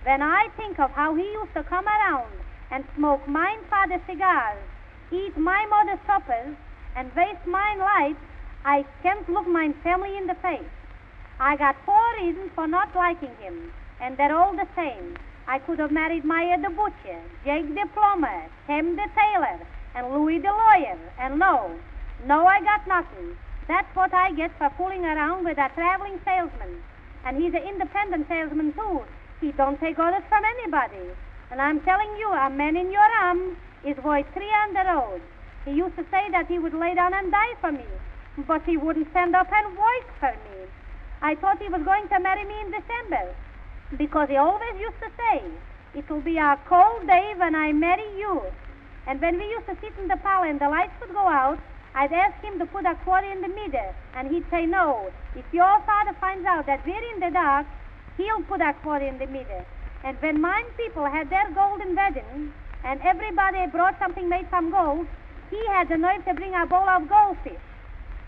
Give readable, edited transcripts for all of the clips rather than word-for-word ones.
When I think of how he used to come around and smoke mine father's cigars, eat my mother's suppers, and waste mine life, I can't look mine family in the face. I got 4 reasons for not liking him, and they're all the same. I could have married Maya the butcher, Jake the plumber, Tim the tailor, and Louis the lawyer, and no, I got nothing. That's what I get for fooling around with a traveling salesman. And he's an independent salesman, too. He don't take orders from anybody. And I'm telling you, a man in your arms is worth 3 on the road. He used to say that he would lay down and die for me, but he wouldn't stand up and work for me. I thought he was going to marry me in December, because he always used to say, "It'll be a cold day when I marry you." And when we used to sit in the parlor and the lights would go out, I'd ask him to put a quarter in the middle, and he'd say no. If your father finds out that we're in the dark, he'll put a quarter in the middle. And when mine people had their golden wedding, and everybody brought something made from gold, he had the nerve to bring a bowl of goldfish.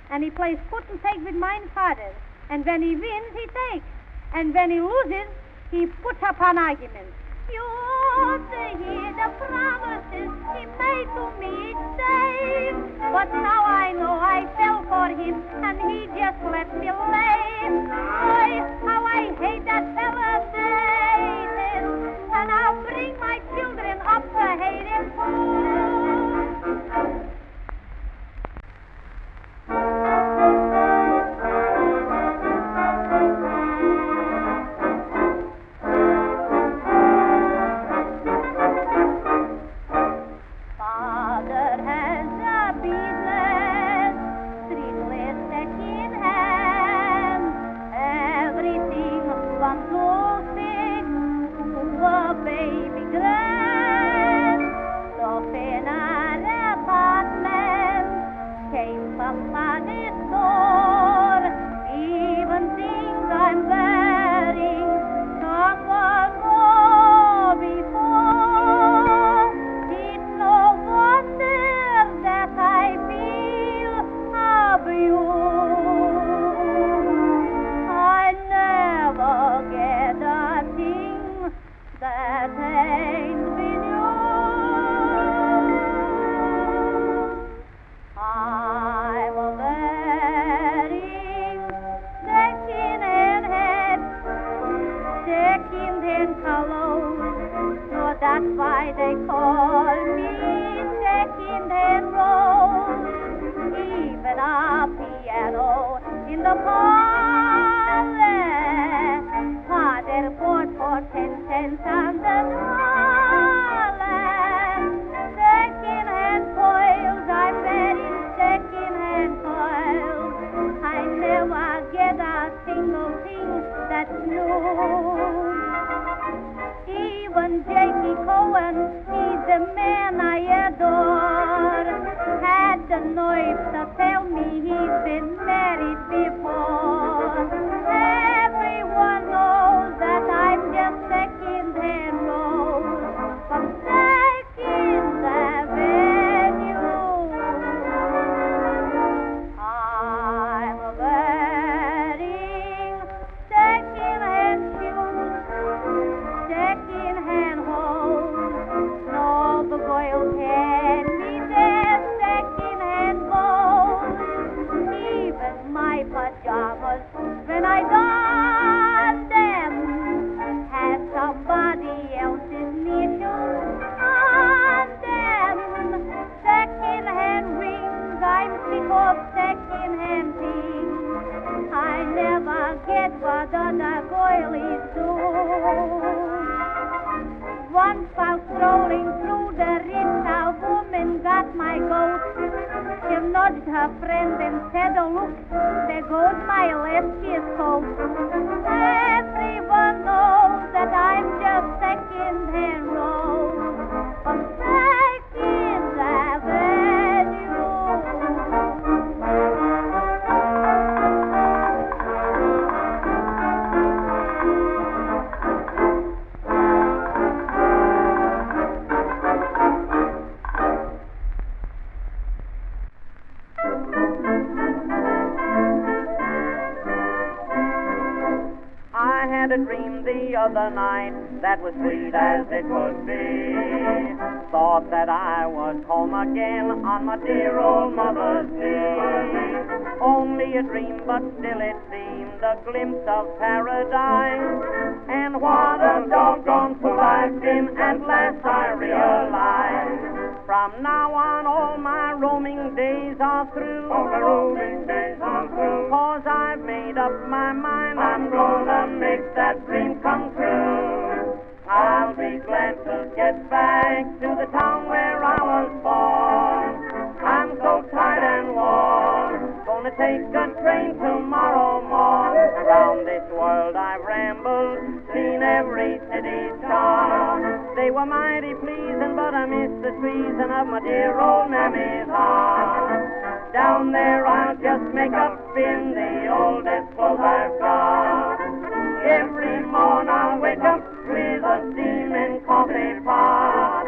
And he plays put and take with mine father. And when he wins, he takes. And when he loses, he puts up an argument. You ought to hear the promises he made to me each day. But now I know I fell for him, and he just let me lay. Boy, how I hate that fella Satan. And I'll bring my children up to hate him too. That's why they call me second-hand rose. Even a piano in the parlor, Father bought for 10 cents on the dollar. Second-hand coils, I'm wearing second-hand coils. I never get a single thing that's new. Even Jakey Cohen, he's the man I adore, had the nerve to tell me he's been married before. Everyone knows that I'm just second-hand rose from Second Avenue. I'm wearing second-hand shoes, second-hand hose. No, the girls hand me their second-hand clothes. Even my pajamas, when I don them, have somebody else's initials on them. Second-hand rings, I'm sick of second-hand things. I never get what other girlies do. Once while strolling through the Ritz, a woman got my goat. She nudged her friend and said, oh, look, there goes my last year's coat. Everyone knows that I'm just second-hand rose from Second Avenue. I had a dream the other night that was sweet as it could be. Thought that I was home again on my dear old mother's knee. Only a dream, but still it seemed a glimpse of paradise. And what a doggone fool I've been, at last I realize. From now on all my roaming days are through. All my roaming days are through. 'Cause I've made up my mind I'm gonna make that dream come true. I'll be glad to get back to the town where I was born. I'm so tired and worn, gonna take a train tomorrow morn. Around this world I've rambled, seen every city star. They were mighty pleasing, but I missed the treason of my dear old mammy's heart. Down there I'll just make up in the oldest clothes I've got. Every morn I'll wake up with a steaming coffee pot.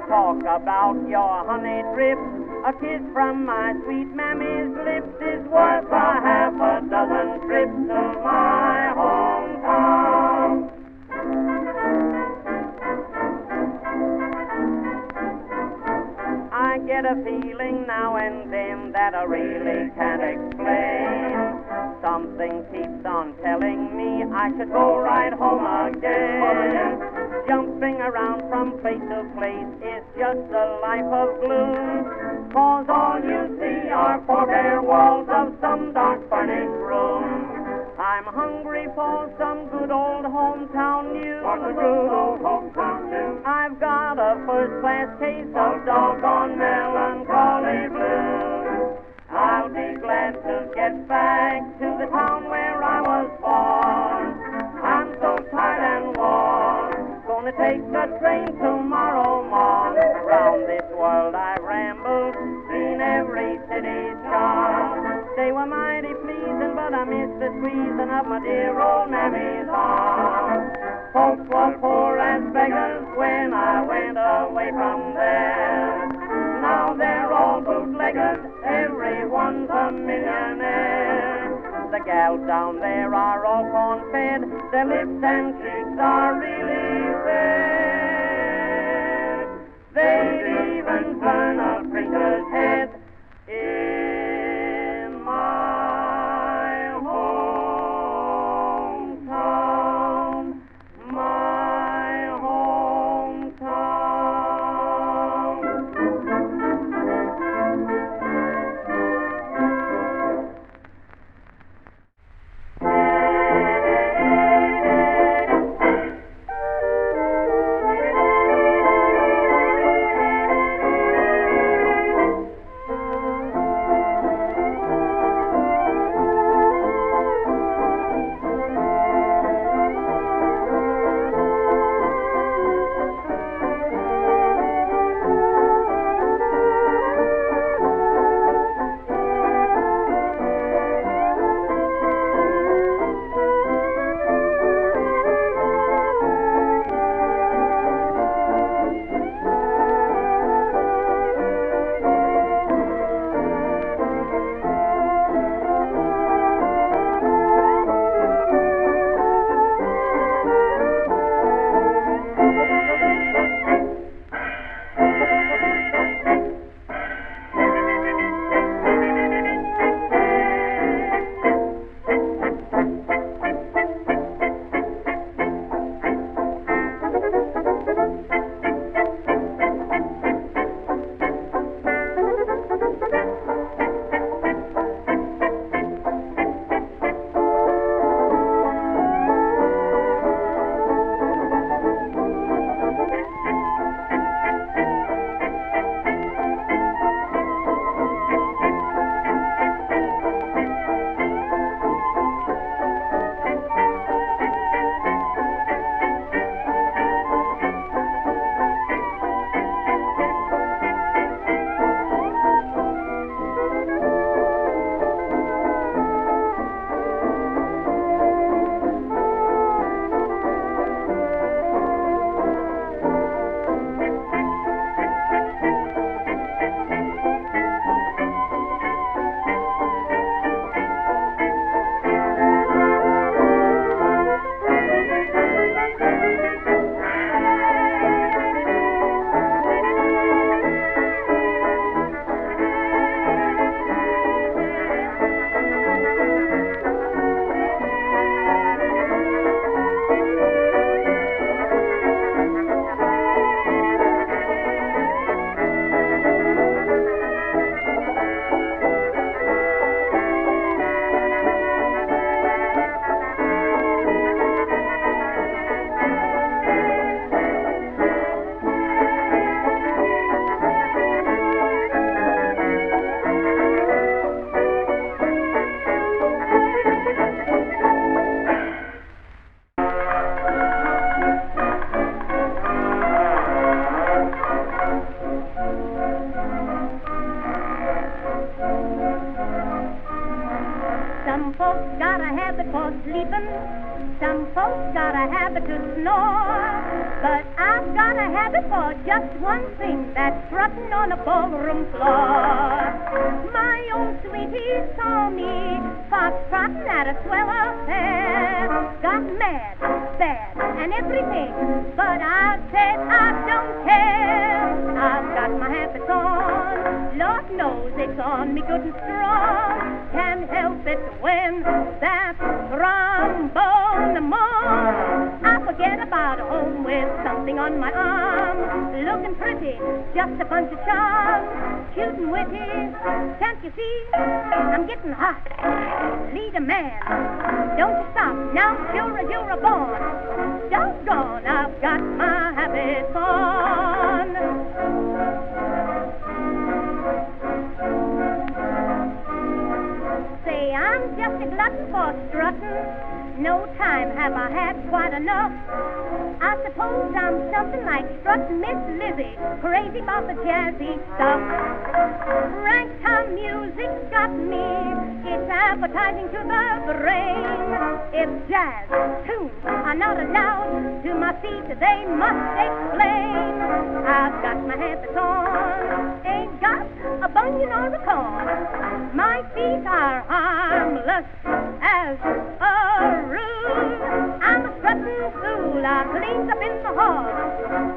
Talk about your honey drip, a kiss from my sweet mammy's lips is worth a half a dozen trips to my hometown. I get a feeling now and then that I really can't explain. Something keeps on telling me I should go right home again. Jumping around from place to place is just a life of gloom, 'cause all you see are four bare walls of some dark furnished room. I'm hungry for some good old hometown news. What's a good old hometown news? I've got a first-class case of doggone melancholy blues. I'll be glad to get back to the town where I was born. I'm so tired and worn, gonna take the train tomorrow morn. Round this world I rambled, seen every city shop. They were mighty pleasing, but I missed the squeezing of my dear old mammy's arm. Folks were poor as beggars when I went away from there. Now they're all bootleggers, everyone's a millionaire. The gals down there are all corn-fed, their lips and cheeks are really red. They'd even turn a preacher's head in my hometown, my hometown. Some folks got a habit for sleeping, some folks got a habit to snore, but I've got a habit for just one thing, that's strutting on a ballroom floor. My own sweetie saw me fox-trotting at a swell affair, got mad, bad, and everything, but I said I don't care. I've got my habits on, Lord knows it's on me good and strong. Can't help it when that trombone moans. I forget about home with something on my arm, looking pretty, just a bunch of charms, cute and witty. Can't you see? I'm getting hot. Lead a man, don't you stop. Now sure as you're born. Doggone, I've got my habits on. Say, I'm just a glutton for strutting. No time have I had quite enough. I suppose I'm something like strutting Miss Lizzie, crazy about the jazzy stuff. Ragtime music's got me, it's appetizing to the brain. If jazz tunes are not allowed to my feet, they must explain. I've got my habits on, ain't got a bunion or a corn. My feet are harmless as a rule. I'm a strutting fool, I cleans up in the hall.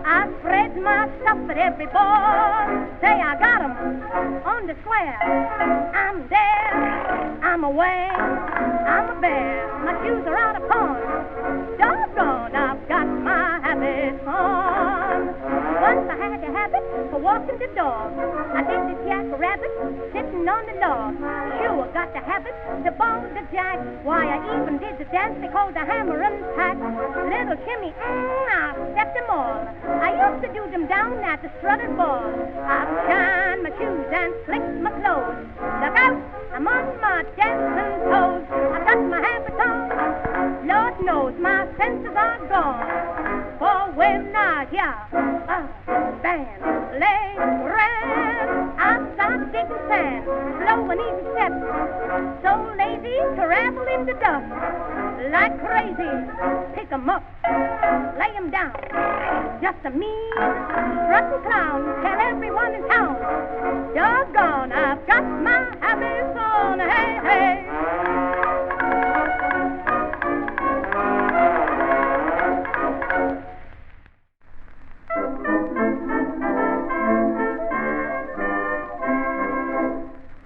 I spread my stuff at every ball. Say I got 'em on the square. I'm there, I'm away, I'm a bear. My shoes are out of pawn. Doggone, I've got my habits on. Once I had a habit for walking the dog. I did the jackrabbit sitting on the log. Sure got the habit to ball the jack. Why, I even did the dance they called the hammer and pack. Little shimmy, I stepped them all. I used to do them down at the strutted ball. I've shined my shoes and slicked my clothes. Look out, I'm on my dancing toes. I've got my habits on. Lord knows my senses are gone. For when I hear a band play grand, I start digging sand, slow and easy steps. So lazy, travel in the dust. Like crazy, pick 'em up, lay 'em down. Just a mean, strutting clown, tell everyone in town. Doggone, I've got my habits on, hey, hey.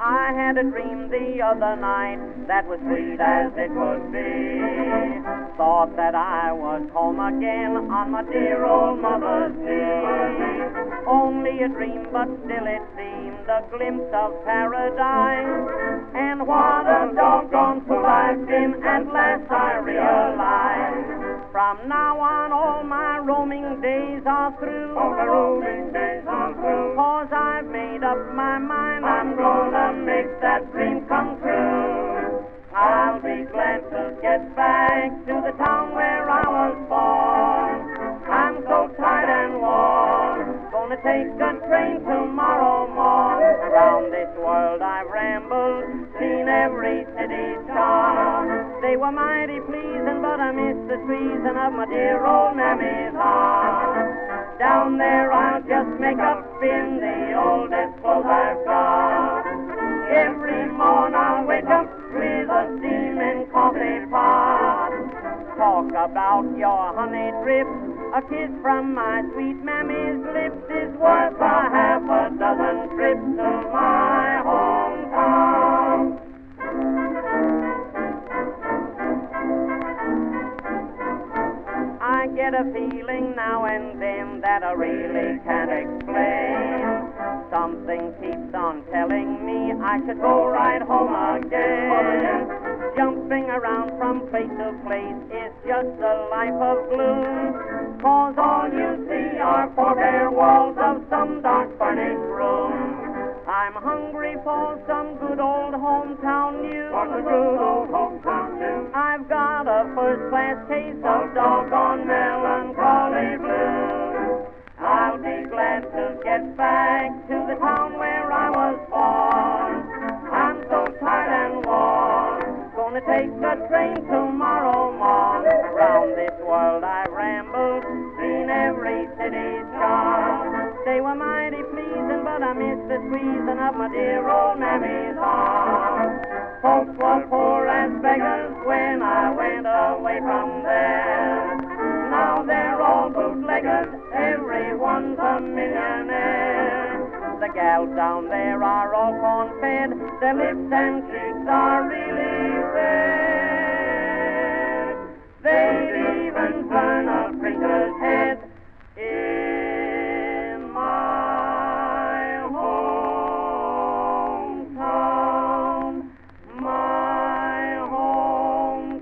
I had a dream the other night that was sweet as it could be. Thought that I was home again on my dear old mother's knee. Only a dream, but still it seemed a glimpse of paradise. And what a doggone fool I've been, at last I realize. From now on all my roaming days are through. All my roaming days are through. 'Cause I've made up my mind I'm gonna make that dream come true. I'll be glad to get back to the town where I was born. I'm so tired and worn, gonna take a train tomorrow morn. Around this world I've rambled, seen every city star. They were mighty pleasing, but I missed the treason of my dear old mammy's heart. Down there I'll just make up in the oldest clothes I've got. Every morn I'll wake up with a steaming coffee pot. Talk about your honey drip, a kiss from my sweet mammy's lips is worth a half a dozen trips to my hometown. I get a feeling now and then that I really can't explain. Something keeps on telling me I should go right home again. Jumping around from place to place is just a life of gloom. 'Cause all you see are four bare walls of some dark furnished room. I'm hungry for some good old hometown news. For the good old hometown news. I've got a first-class case of doggone melancholy blues. I'll be glad to get back to the town where I was born. I'm so tired and worn, gonna take the train tomorrow morn. Round this world I rambled, seen every city's charm. They were mighty pleasing, but I missed the squeezing of my dear old mammy's arm. Folks were poor as beggars when I went away from there. Now they're all bootleggers, everyone's a millionaire. The gals down there are all corn-fed, their lips and cheeks are really red. They'd even turn a preacher's head in my hometown, my hometown.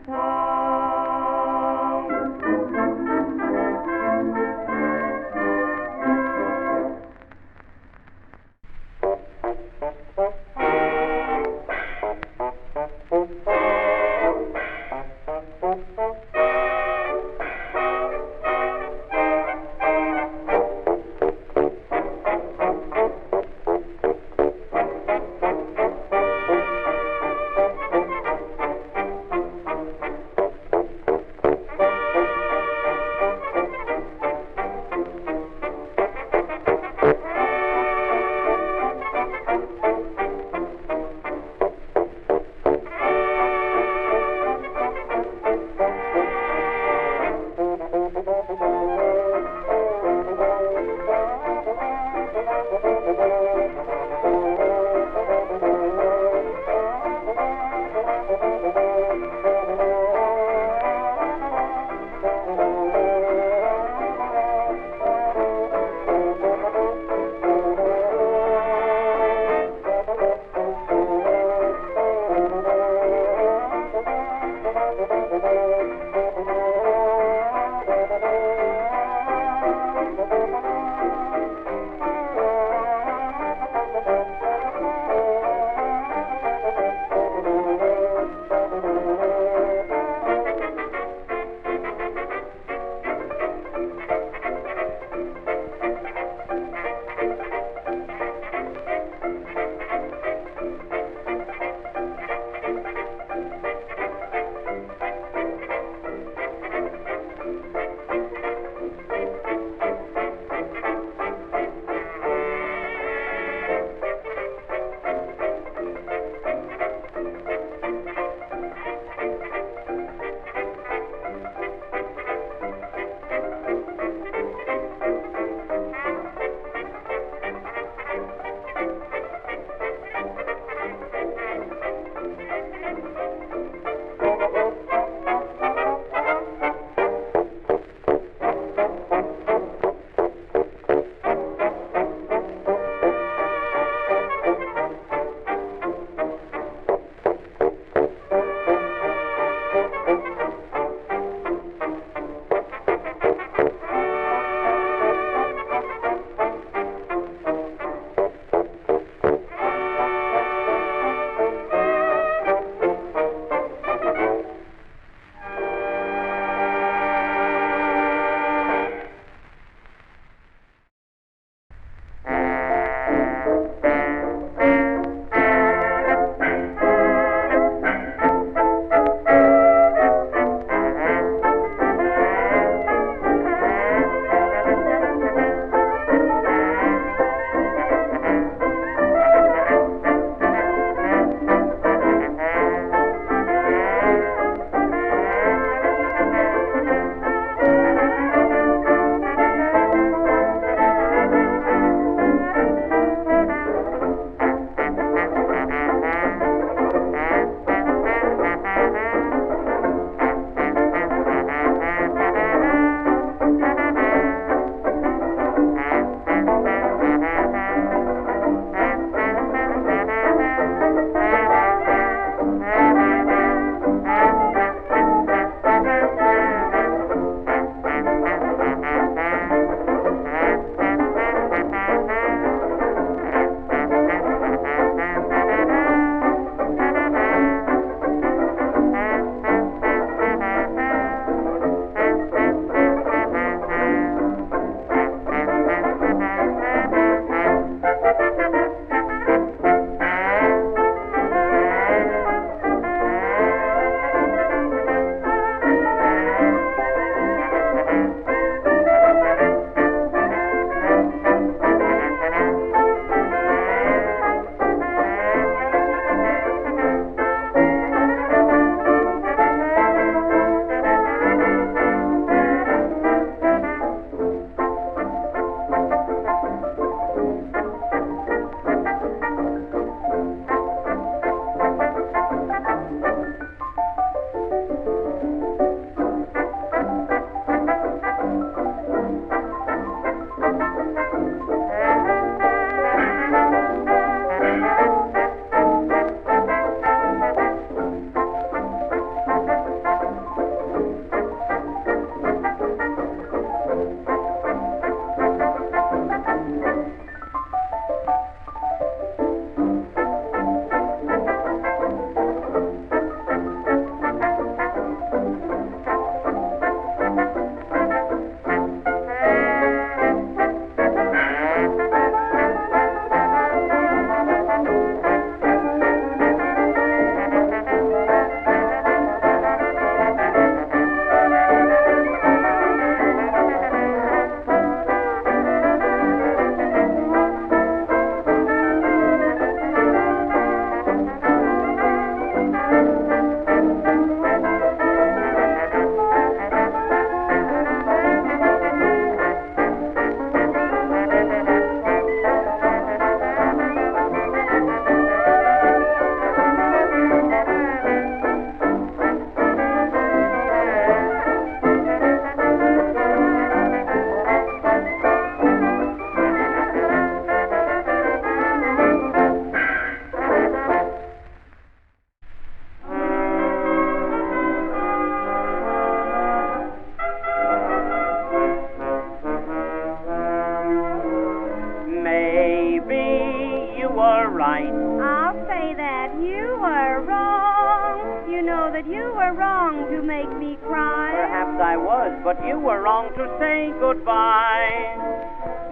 but you were wrong to make me cry. Perhaps I was, but you were wrong to say goodbye.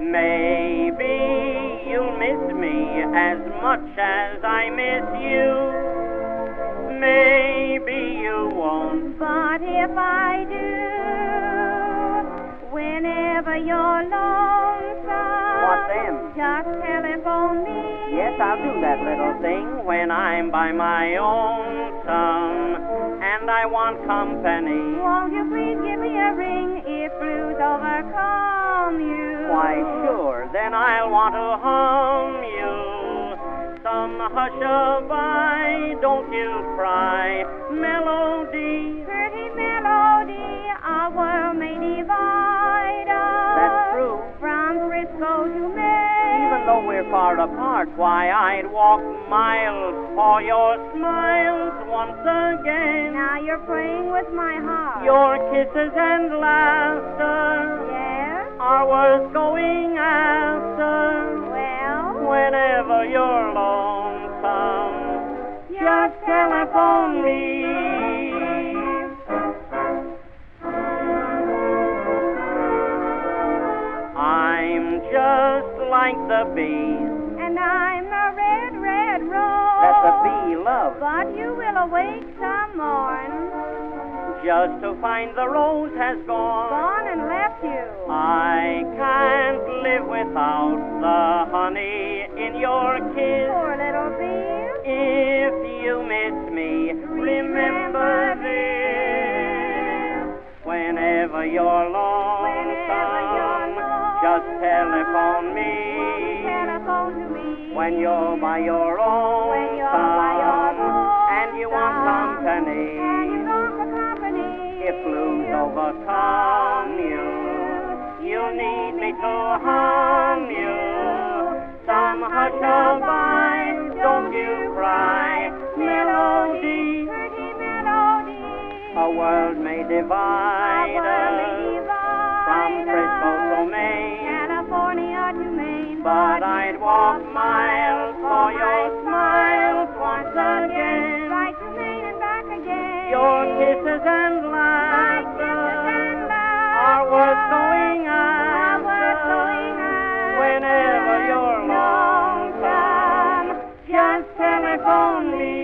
Maybe you'll miss me as much as I miss you. Maybe you won't. But if I do, whenever you're lonesome, What then? just telephone me. Yes, I'll do that little thing when I'm by my own son, and I want company. Won't you please give me a ring if blues overcome you? Why, sure, then I'll want to hum you some hush-a-bye, don't you cry, melody. Pretty melody, our world may divide us. That's true. From Frisco to Maine. Even though we're far apart, why, I'd walk miles for your smiles once again. Now you're playing with my heart. Your kisses and laughter Yes? are worth going after. Well? Whenever you're lonesome, just telephone me. I'm just like the bees. And I'm the red, red rose. That's a bee love. But you will awake some morn. Just to find the rose has gone. Gone and left you. I can't live without the honey in your kiss. Poor little bee. If you miss me, remember this. Whenever you're lonesome, just telephone me. Telephone to me. When you're by your own son, and you want company. And you're gone for company. If blues overcome you, you need me to hum you some hush-a-bye, don't you cry, melody. Pretty melody. A world may divide us from Frisco to Maine, California to Maine. but I'd walk miles for your smiles once again. Right to Maine and back again. Your kisses and laughter are worth going after. Whenever you're lonesome, just telephone me.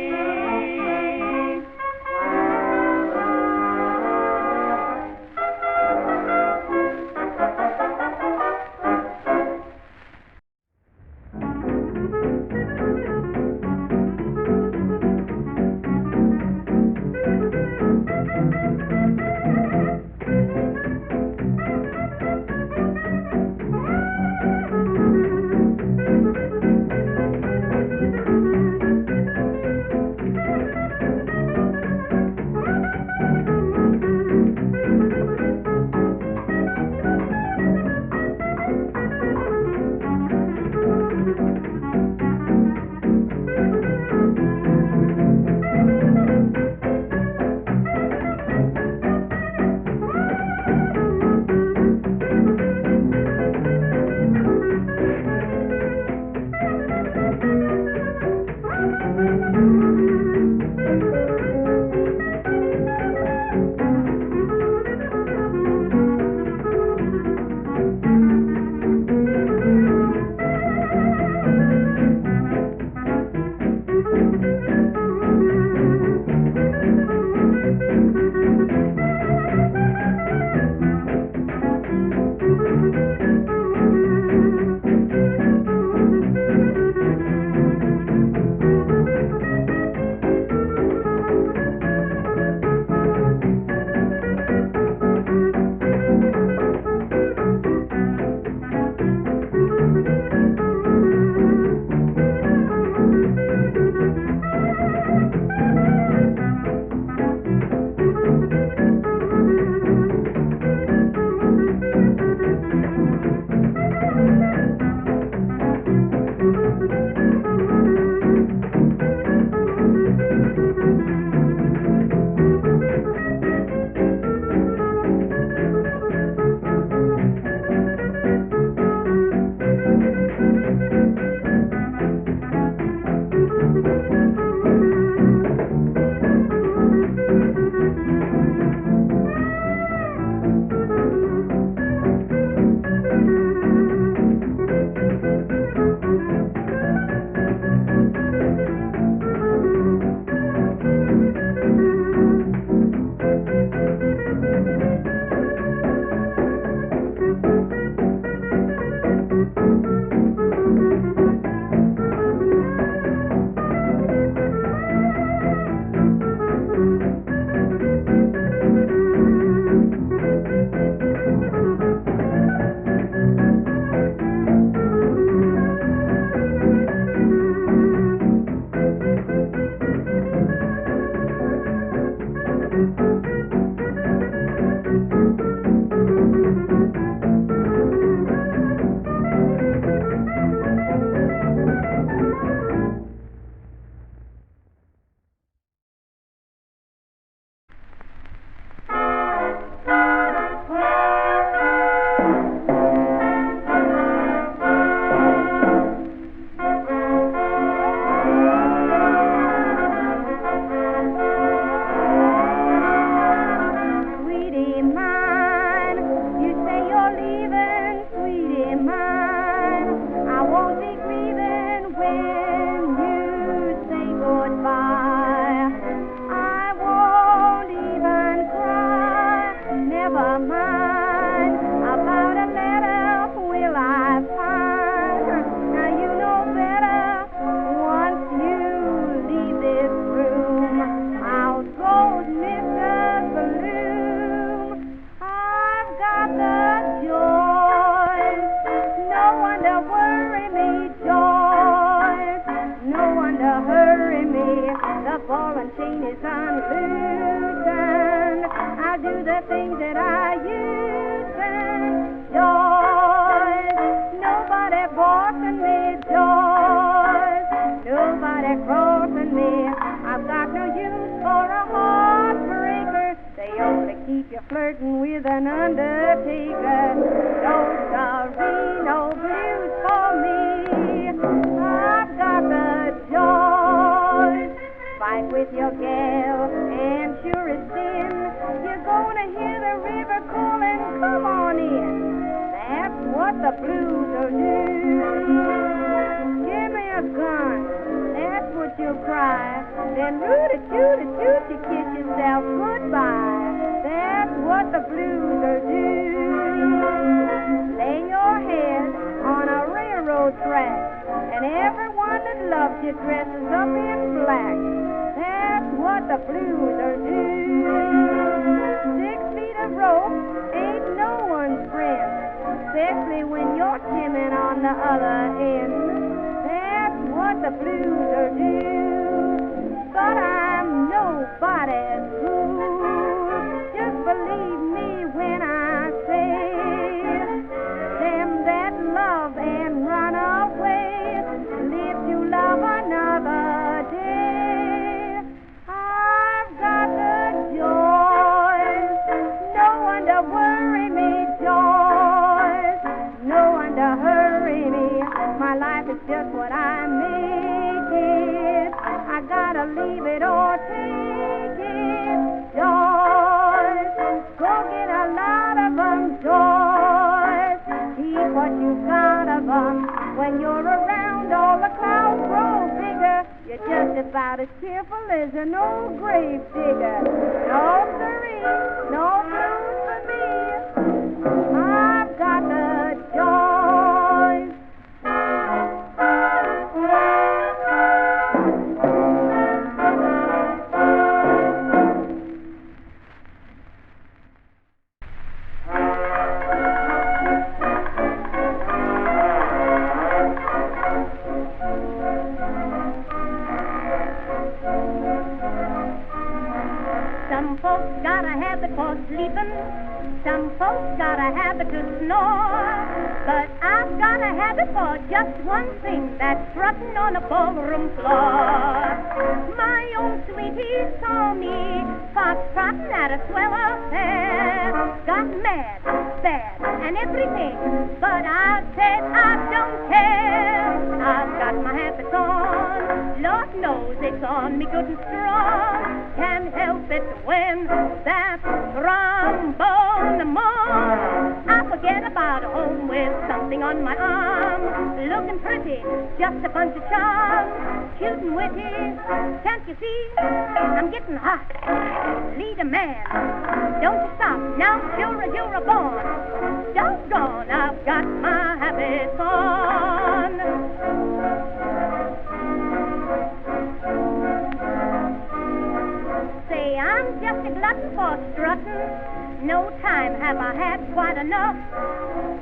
No time have I had quite enough.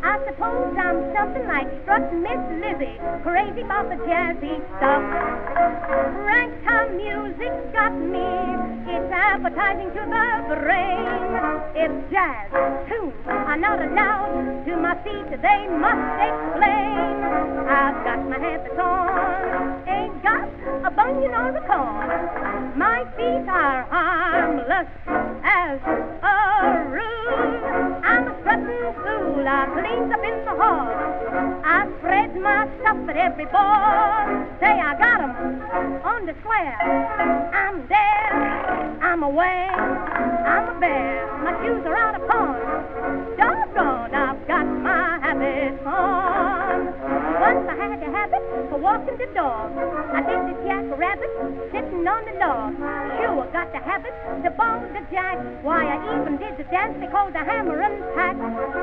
I suppose I'm something like strutting Miss Lizzie, crazy about the jazzy stuff. Ragtime music's got me, it's appetizing to the brain. If jazz tunes are not allowed to my feet, they must explain. I've got my habits on, ain't got a bunion or a corn. My feet are harmless as a rule. I'm a strutting fool, I cleans up in the hall. I spread my stuff at every ball. Say I got 'em on the square. I'm there, I'm away, I'm a bear. My shoes are out of pawn. Doggone, I've got my habits on. Once I had a habit for walking the dog. I did the jackrabbit sitting on the log. Sure, got the habit to bone the jack. Why, I even did the dance they called the hammer and pack.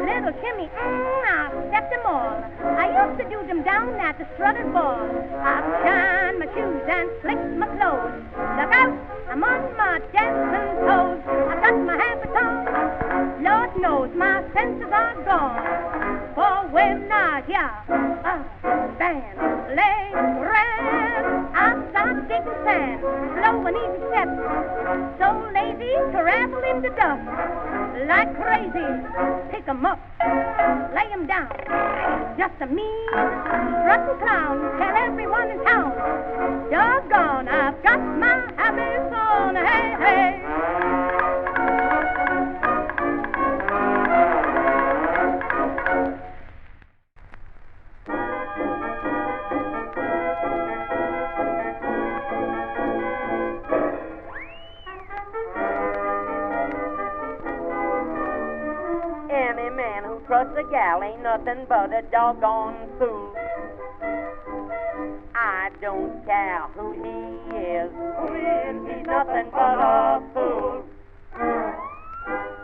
Little shimmy, I stepped them all. I used to do them down at the strutted ball. I shined my shoes and slicked my clothes. Look out, I'm on my dancing toes. I got my habits on. Lord knows my senses are gone. For when I hear a band play grand, I start digging sand, slow and easy steps. So lazy, travel in the dust. Like crazy, pick 'em up, lay 'em down. Just a mean, strutting clown, tell everyone in town. Doggone, I've got my habits on, hey, hey. Any man who trusts a gal ain't nothing but a doggone fool. I don't care who he is. He's nothing but a fool.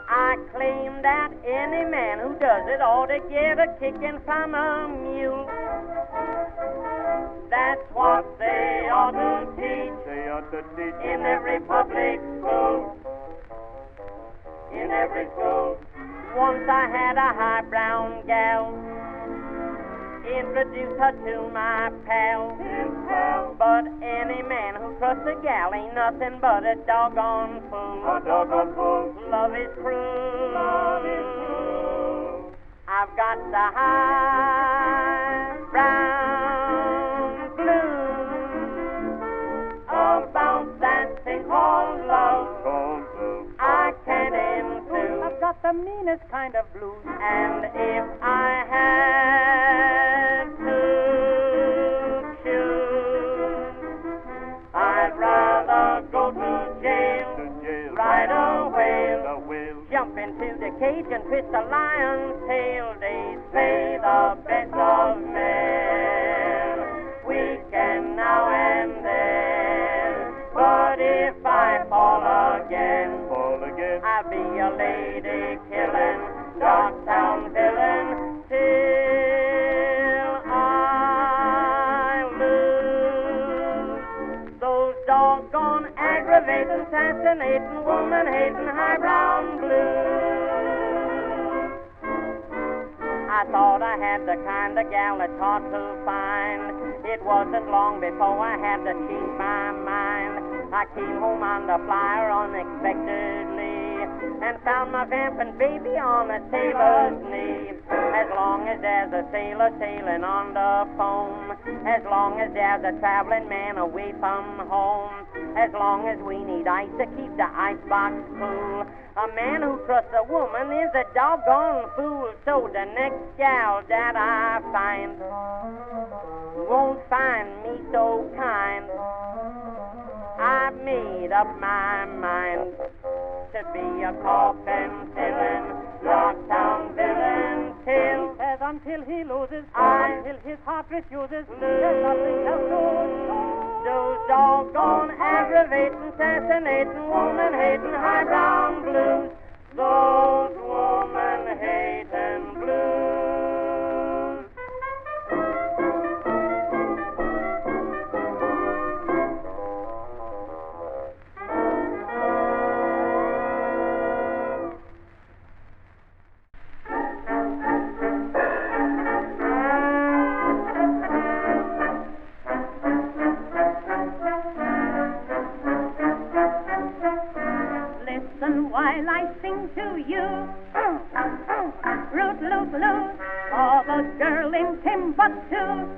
I claim that any man who does it ought to get a kicking from a mule. That's what they ought to teach. They ought to teach in every public school. In every school. Once I had a high brown gal, introduced her to my pal. But any man who trusts a gal ain't nothing but a doggone fool. a doggone fool. Love is cruel. Love is true. I've got the high brown blues about that thing called love. Cold blue. I can't endure. I've got the meanest kind of blues. And if I had to choose, I'd rather go to jail To jail. right away. The whale. Jump into the cage and twist a lion's tail. They say the best of men weekend now and then. But if I fall again, Fall again. I'll be a lady killing, Dogtown villain, till I lose. Those doggone aggravating, fascinating, woman-hating, high-brown blues. I thought I had the kind of gal that's hard to find. It wasn't long before I had to change my mind. I came home on the flyer unexpectedly and found my vamping baby on a sailor's knee. As long as there's a sailor sailing on the foam, as long as there's a traveling man away from home, as long as we need ice to keep the icebox cool, a man who trusts a woman is a doggone fool. So the next gal that I find won't find me so kind. I've made up my mind to be a coffin filling, Dogtown villain till Says until he loses, until his heart refuses, there's nothing else to do. Those doggone aggravating, fascinating, woman-hating, high-brown blues. Those woman-hating blues. while I sing to you. Root, loot, loot, for the girl in Timbuktu.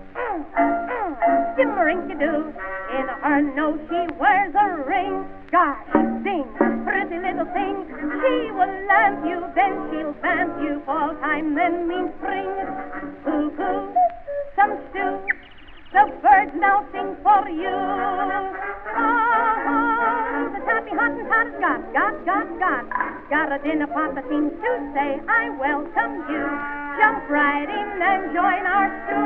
Skimmerink-a-doo, in her nose she wears a ring. Gosh, ding, pretty little thing. She will lamp you, then she'll vamp you. Fall time then means spring. Cuckoo, some stew. The birds now sing for you. Oh, the tappy Hottentot has got a dinner pot that seems to say, I welcome you. Jump right in and join our stew.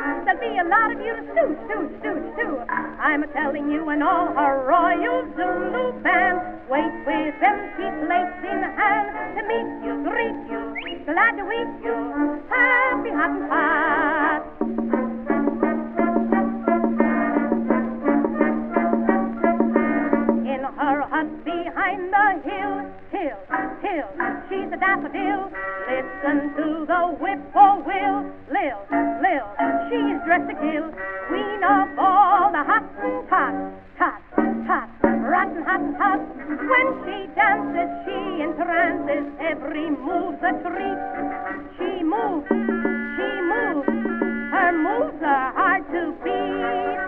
And there'll be a lot of you to stew. I'm a-telling you and all her royal Zulu band. Wait with empty plates in hand to meet you, greet you, glad to meet you. Happy Hottentot. In her hut behind the hill, she's a daffodil. Listen to the whip-poor-will, Lil, she's dressed to kill. Queen of all the Hottentots, rotten Hottentots. When she dances, she entrances, every move's a treat. She moves, her moves are hard to beat.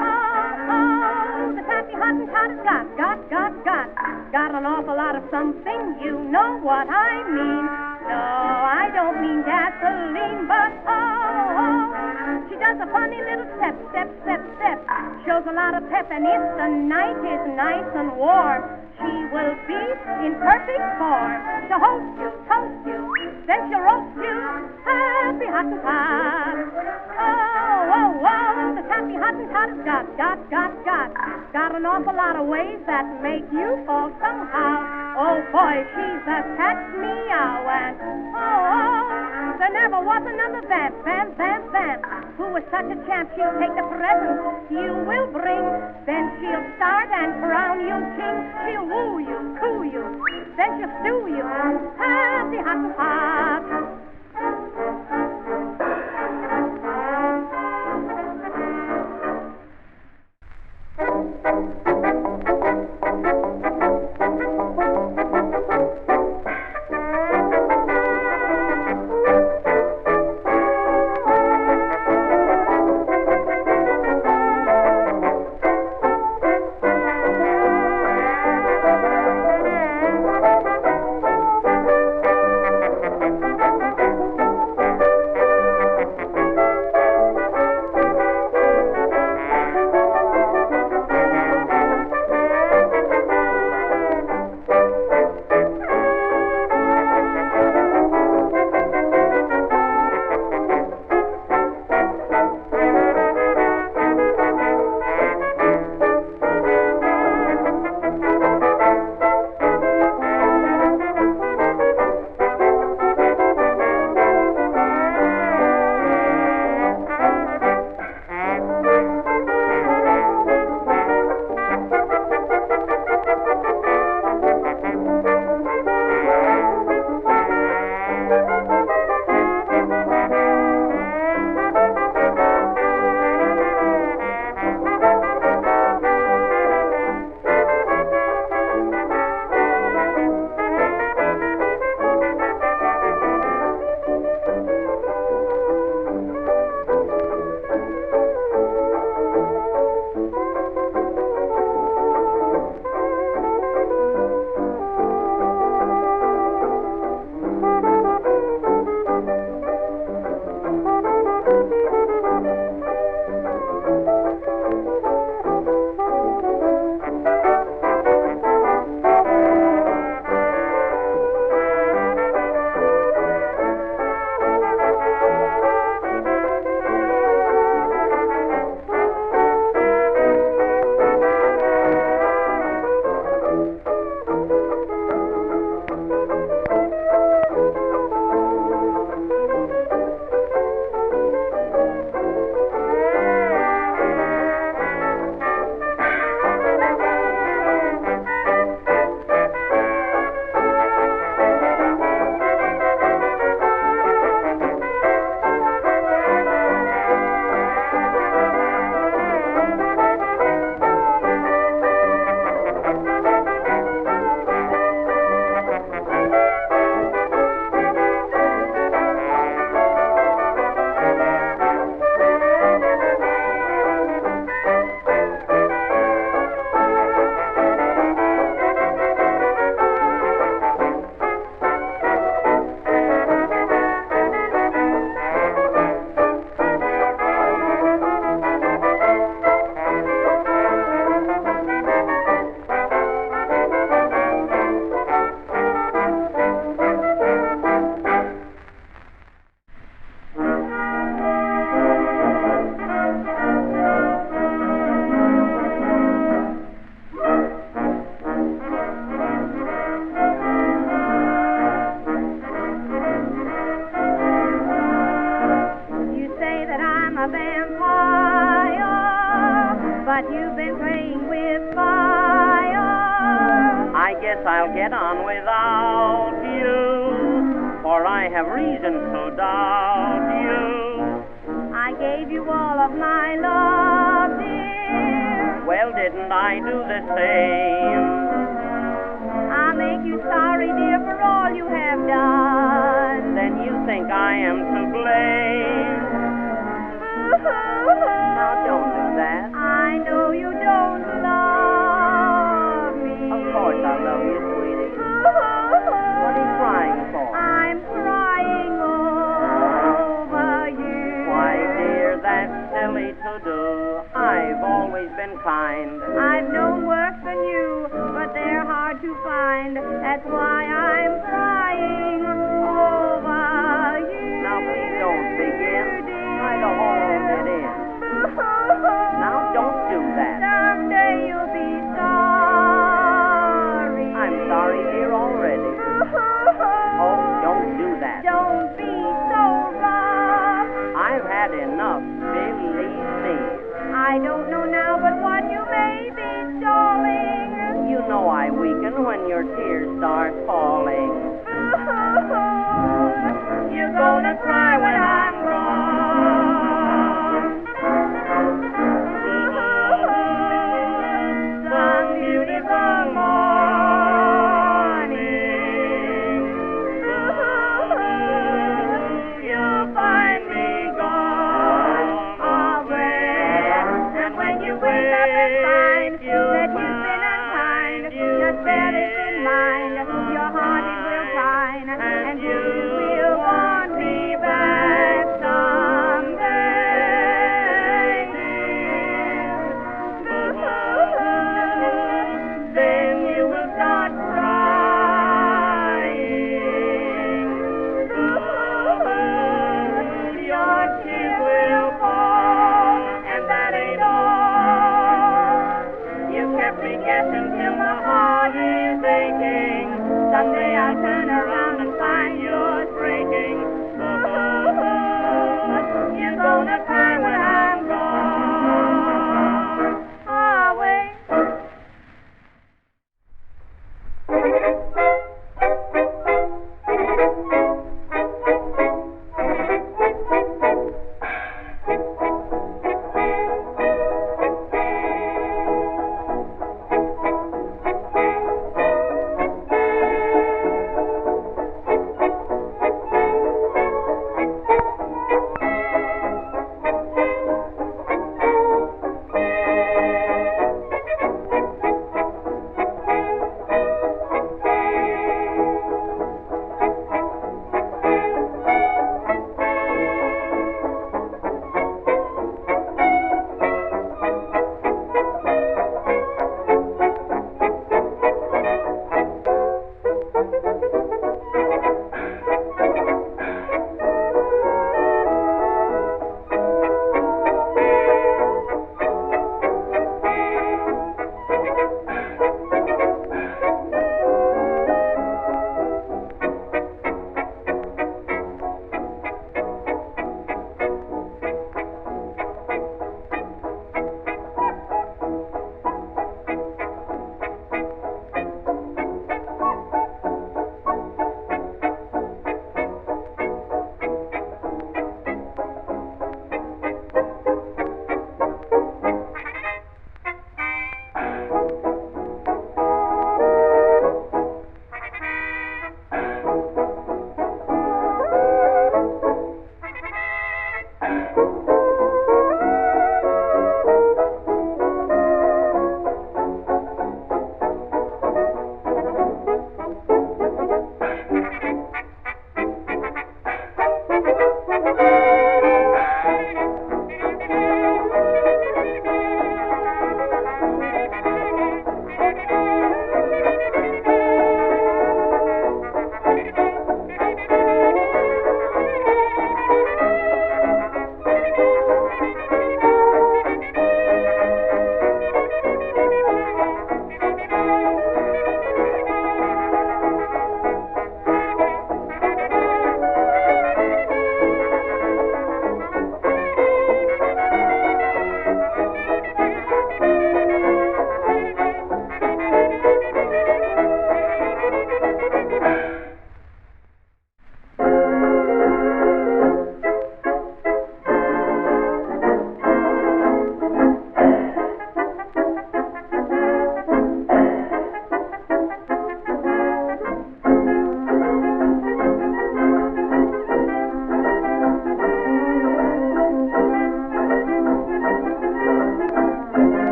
Oh, the tappy Hottentot has got an awful lot of something, you know what I mean. No, I don't mean gasoline, but she does a funny little step. Shows a lot of pep, and if the night is nice and warm, she will be in perfect form. She'll host you, toast you, then she'll roast you. Happy Hottentot. Oh, the happy Hottentot has got an awful lot of ways that make you fall somehow. Oh boy, she's a catch meow, and there never was another vamp, who was such a champ. She'll take the presents you will bring, then she'll start and crown you king. She'll woo you, coo you, then she'll stew you. Happy Hottentot. I guess I'll get on without you, for I have reason to doubt you. I gave you all of my love, dear. Well, didn't I do the same? I'll make you sorry, dear, for all you have done. Then you think I am to blame. Now, don't do that. I know you don't love me. Of course I love you, sweetie. What are you crying for? I'm crying over you. Why, dear, that's silly to do. I've always been kind. I've known worse than you, but they're hard to find. That's why I'm crying over you. Now, please don't begin. Try to hold it in. Now, don't do that. Someday you'll be sorry. I'm sorry, dear, already. Oh, don't do that. Don't be so rough. I've had enough, believe me. I don't know now but what you may be stalling. You know I weaken when your tears start falling. You're gonna cry when I'm gone. Some beautiful morning, you'll find me gone away. And when you wake up and find that you've been unkind, just bear this in mind, your heart it will pine, and you will want me back someday, dear. Then you will start crying. Your tears will fall, and that ain't all. You kept me guessing till my heart is aching. Someday I'll turn